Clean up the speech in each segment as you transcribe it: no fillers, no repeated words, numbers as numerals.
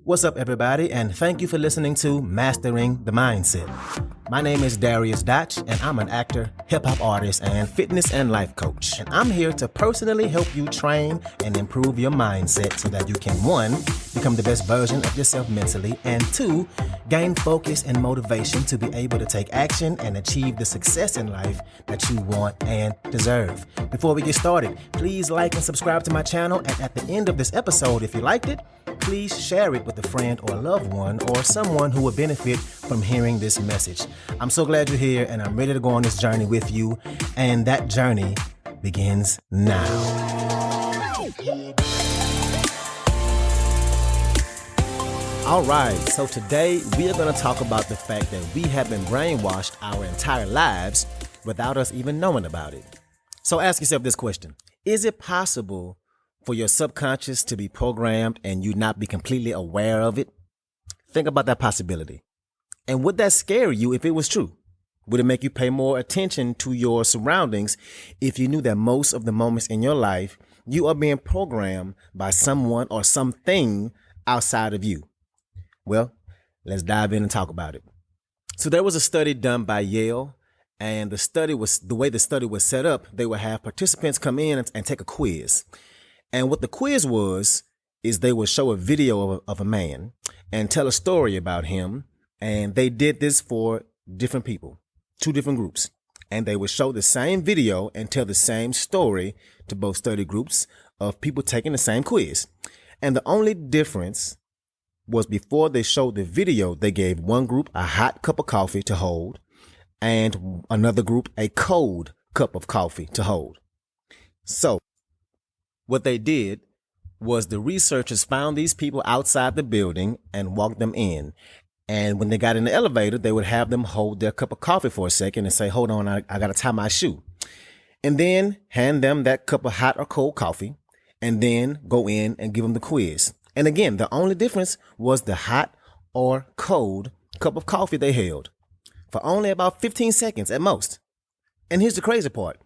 What's up, everybody, and thank you for listening to Mastering the Mindset. My name is Dariusdotch, and I'm an actor, hip-hop artist, and fitness and life coach. And I'm here to personally help you train and improve your mindset so that you can, 1, become the best version of yourself mentally, and 2, gain focus and motivation to be able to take action and achieve the success in life that you want and deserve. Before we get started, please like and subscribe to my channel, and at the end of this episode, if you liked it, please share it with a friend or loved one or someone who would benefit from hearing this message. I'm so glad you're here, and I'm ready to go on this journey with you, and that journey begins now. All right, so today we are going to talk about the fact that we have been brainwashed our entire lives without us even knowing about it. So ask yourself this question: is it possible for your subconscious to be programmed and you not be completely aware of it? Think about that possibility. And would that scare you if it was true? Would it make you pay more attention to your surroundings if you knew that most of the moments in your life you are being programmed by someone or something outside of you? Well, let's dive in and talk about it. So there was a study done by Yale, and the way the study was set up, they would have participants come in and take a quiz. And what the quiz was is they would show a video of a man and tell a story about him. And they did this for different people, 2 different groups. And they would show the same video and tell the same story to both study groups of people taking the same quiz. And the only difference was before they showed the video, they gave one group a hot cup of coffee to hold and another group a cold cup of coffee to hold. So what they did was the researchers found these people outside the building and walked them in. And when they got in the elevator, they would have them hold their cup of coffee for a second and say, hold on, I got to tie my shoe. And then hand them that cup of hot or cold coffee and then go in and give them the quiz. And again, the only difference was the hot or cold cup of coffee they held for only about 15 seconds at most. And here's the crazy part.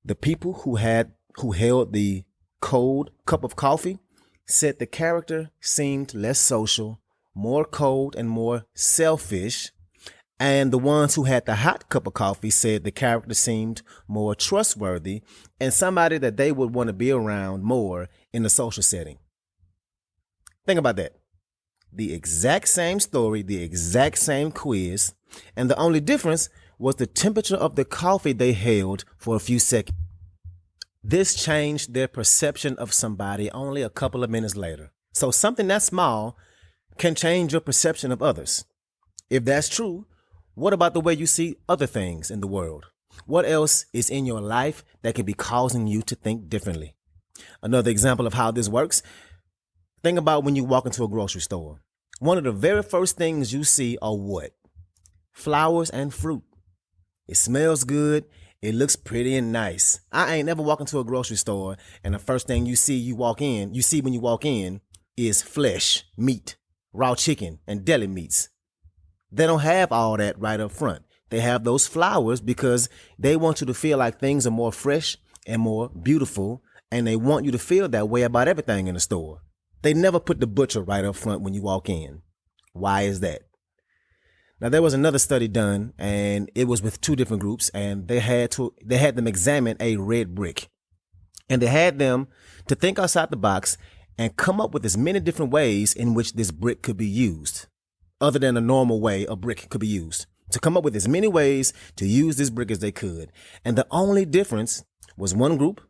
The people who held the cold cup of coffee said the character seemed less social, more cold, and more selfish. And the ones who had the hot cup of coffee said the character seemed more trustworthy and somebody that they would want to be around more in a social setting. Think about that. The exact same story, the exact same quiz, and the only difference was the temperature of the coffee they held for a few seconds. This changed their perception of somebody only a couple of minutes later. So something that small can change your perception of others. If that's true, what about the way you see other things in the world? What else is in your life that can be causing you to think differently? Another example of how this works: think about when you walk into a grocery store. One of the very first things you see are what? Flowers and fruit. It smells good. It looks pretty and nice. I ain't never walked into a grocery store and the first thing you see when you walk in is flesh, meat, raw chicken, and deli meats. They don't have all that right up front. They have those flowers because they want you to feel like things are more fresh and more beautiful, and they want you to feel that way about everything in the store. They never put the butcher right up front when you walk in. Why is that? Now, there was another study done, and it was with 2 different groups, and they had them examine a red brick. And they had them to think outside the box and come up with as many different ways in which this brick could be used, other than a normal way a brick could be used, to come up with as many ways to use this brick as they could. And the only difference was one group,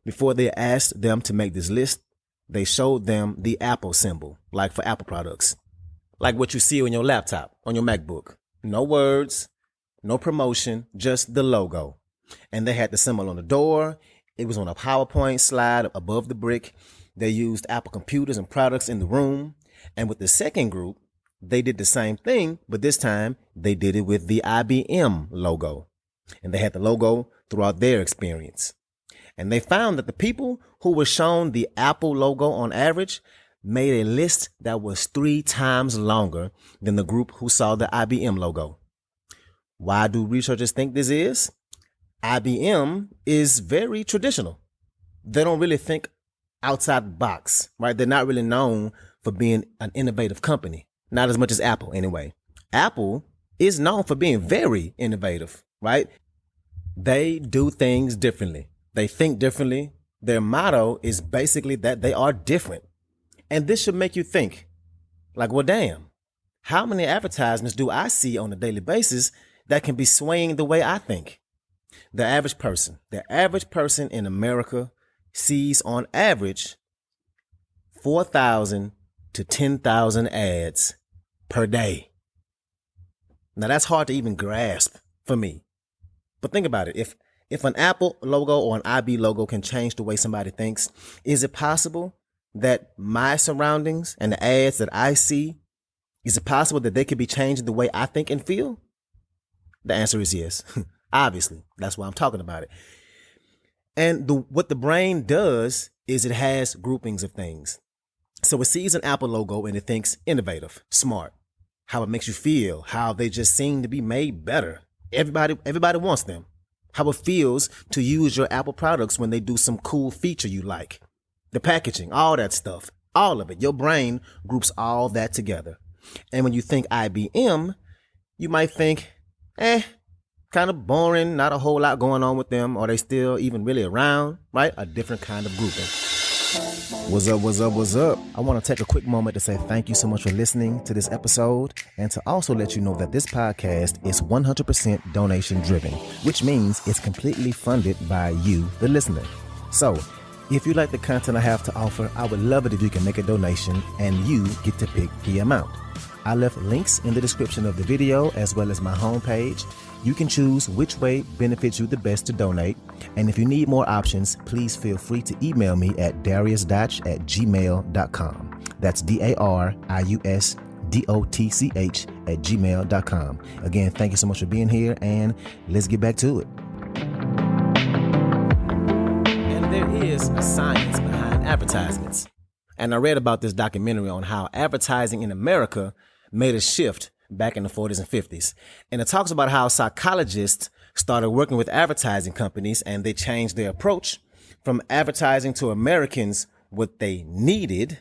before they asked them to make this list, they showed them the Apple symbol, like for Apple products, like what you see on your laptop, on your MacBook. No words, no promotion, just the logo. And they had the symbol on the door. It was on a PowerPoint slide above the brick. They used Apple computers and products in the room. And with the second group, they did the same thing, but this time they did it with the IBM logo. And they had the logo throughout their experience. And they found that the people who were shown the Apple logo on average made a list that was 3 times longer than the group who saw the IBM logo. Why do researchers think this is? IBM is very traditional. They don't really think outside the box, right? They're not really known for being an innovative company. Not as much as Apple, anyway. Apple is known for being very innovative, right? They do things differently. They think differently. Their motto is basically that they are different. And this should make you think, like, well, damn, how many advertisements do I see on a daily basis that can be swaying the way I think? The average person in America sees on average 4,000 to 10,000 ads per day. Now that's hard to even grasp for me. But think about it. If an Apple logo or an IB logo can change the way somebody thinks, is it possible that my surroundings and the ads that I see, is it possible that they could be changing the way I think and feel? The answer is yes. Obviously, that's why I'm talking about it. And what the brain does is it has groupings of things. So it sees an Apple logo and it thinks innovative, smart, how it makes you feel, how they just seem to be made better. Everybody wants them. How it feels to use your Apple products when they do some cool feature you like. The packaging, all that stuff, all of it. Your brain groups all that together. And when you think IBM, you might think, kind of boring, not a whole lot going on with them. Are they still even really around, right? A different kind of grouping. What's up? I want to take a quick moment to say thank you so much for listening to this episode and to also let you know that this podcast is 100% donation driven, which means it's completely funded by you, the listener. So if you like the content I have to offer, I would love it if you can make a donation and you get to pick the amount. I left links in the description of the video as well as my homepage. You can choose which way benefits you the best to donate. And if you need more options, please feel free to email me at dariusdotch@gmail.com. That's dariusdotch@gmail.com. Again, thank you so much for being here, and let's get back to it. And there is a science behind advertisements. And I read about this documentary on how advertising in America made a shift back in the 40s and 50s. And it talks about how psychologists started working with advertising companies and they changed their approach from advertising to Americans what they needed.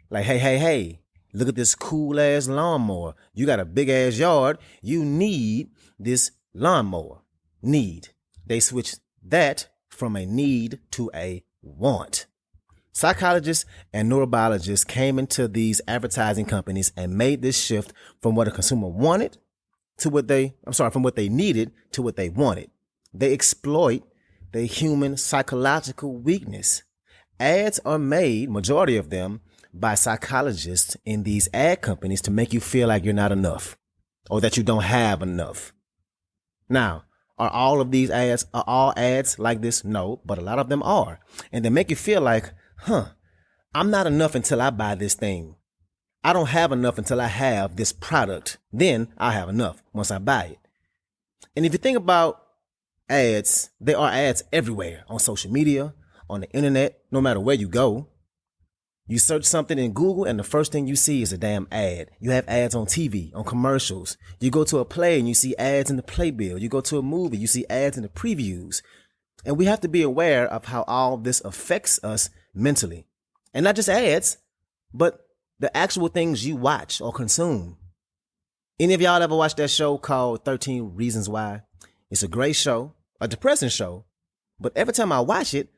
Like, hey, look at this cool ass lawnmower. You got a big ass yard. You need this lawnmower. Need. They switched that from a need to a want. Psychologists and neurobiologists came into these advertising companies and made this shift from what a consumer wanted to from what they needed to what they wanted. They exploit the human psychological weakness. Ads are made, majority of them, by psychologists in these ad companies to make you feel like you're not enough or that you don't have enough. Now, are all ads like this? No, but a lot of them are. And they make you feel like, I'm not enough until I buy this thing. I don't have enough until I have this product. Then I have enough once I buy it. And if you think about ads, there are ads everywhere on social media, on the internet, no matter where you go. You search something in Google and the first thing you see is a damn ad. You have ads on TV, on commercials. You go to a play and you see ads in the playbill. You go to a movie, you see ads in the previews. And we have to be aware of how all this affects us mentally. And not just ads, but the actual things you watch or consume. Any of y'all ever watched that show called 13 Reasons Why? It's a great show, a depressing show. But every time I watch it,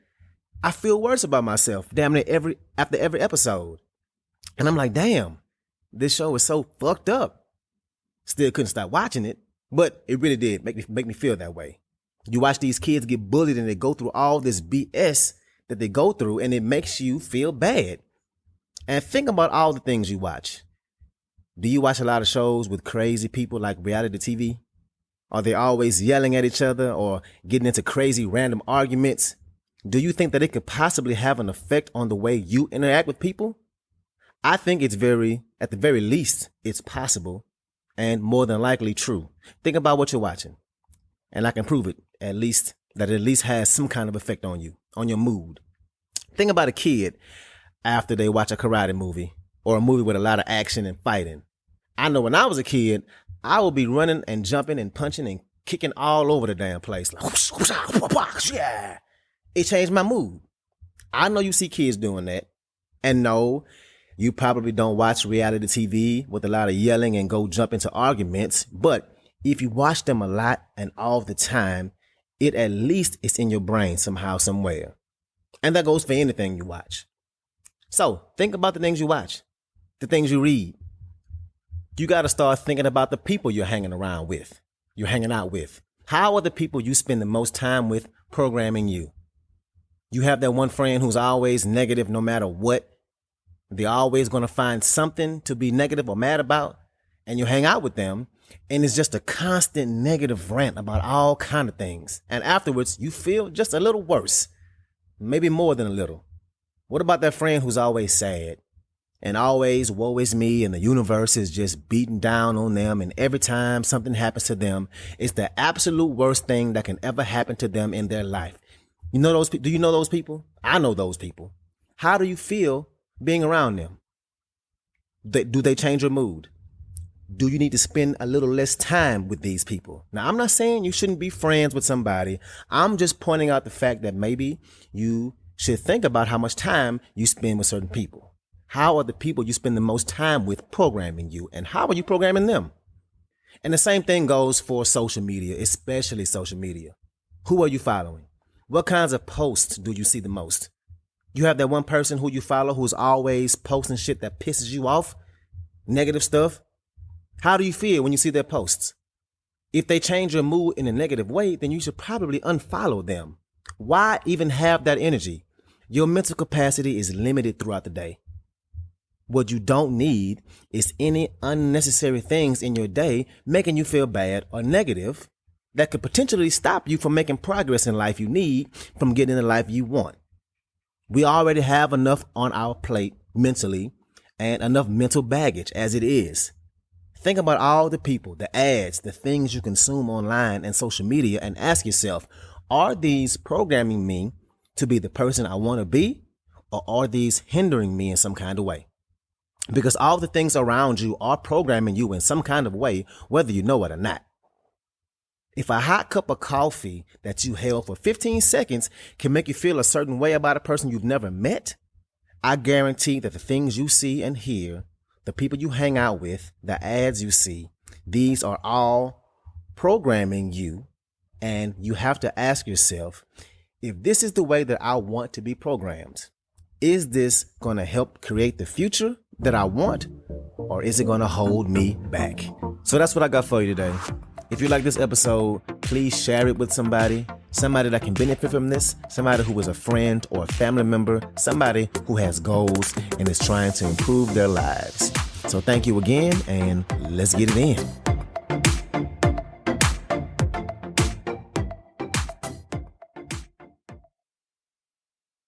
I feel worse about myself damn near after every episode. And I'm like, damn, this show is so fucked up. Still couldn't stop watching it, but it really did make me feel that way. You watch these kids get bullied and they go through all this BS that they go through, and it makes you feel bad. And think about all the things you watch. Do you watch a lot of shows with crazy people like reality TV? Are they always yelling at each other or getting into crazy random arguments? Do you think that it could possibly have an effect on the way you interact with people? I think at the very least, it's possible and more than likely true. Think about what you're watching, and I can prove it at least has some kind of effect on you, on your mood. Think about a kid after they watch a karate movie or a movie with a lot of action and fighting. I know when I was a kid, I would be running and jumping and punching and kicking all over the damn place. Like, yeah. It changed my mood. I know you see kids doing that. And no, You probably don't watch reality TV with a lot of yelling and go jump into arguments, but if you watch them a lot and all the time, it at least is in your brain somehow, somewhere. And that goes for anything you watch. So think about the things you watch, the things you read. You got to start thinking about the people you're hanging around with, you're hanging out with. How are the people you spend the most time with programming you? You have that one friend who's always negative no matter what. They're always going to find something to be negative or mad about. And you hang out with them and it's just a constant negative rant about all kind of things. And afterwards, you feel just a little worse, maybe more than a little. What about that friend who's always sad and always woe is me and the universe is just beating down on them, and every time something happens to them, it's the absolute worst thing that can ever happen to them in their life? You know those? Do you know those people? I know those people. How do you feel being around them? Do they change your mood? Do you need to spend a little less time with these people? Now, I'm not saying you shouldn't be friends with somebody. I'm just pointing out the fact that maybe you should think about how much time you spend with certain people. How are the people you spend the most time with programming you, and how are you programming them? And the same thing goes for social media, especially social media. Who are you following? What kinds of posts do you see the most? You have that one person who you follow who's always posting shit that pisses you off, negative stuff. How do you feel when you see their posts? If they change your mood in a negative way, then you should probably unfollow them. Why even have that energy? Your mental capacity is limited throughout the day. What you don't need is any unnecessary things in your day making you feel bad or negative that could potentially stop you from making progress in life you need, from getting the life you want. We already have enough on our plate mentally and enough mental baggage as it is. Think about all the people, the ads, the things you consume online and social media, and ask yourself, are these programming me to be the person I want to be, or are these hindering me in some kind of way? Because all the things around you are programming you in some kind of way, whether you know it or not. If a hot cup of coffee that you held for 15 seconds can make you feel a certain way about a person you've never met, I guarantee that the things you see and hear, the people you hang out with, the ads you see, these are all programming you. And you have to ask yourself, if this is the way that I want to be programmed, is this going to help create the future that I want, or is it going to hold me back? So that's what I got for you today. If you like this episode, please share it with somebody that can benefit from this, somebody who is a friend or a family member, somebody who has goals and is trying to improve their lives. So thank you again, and let's get it in.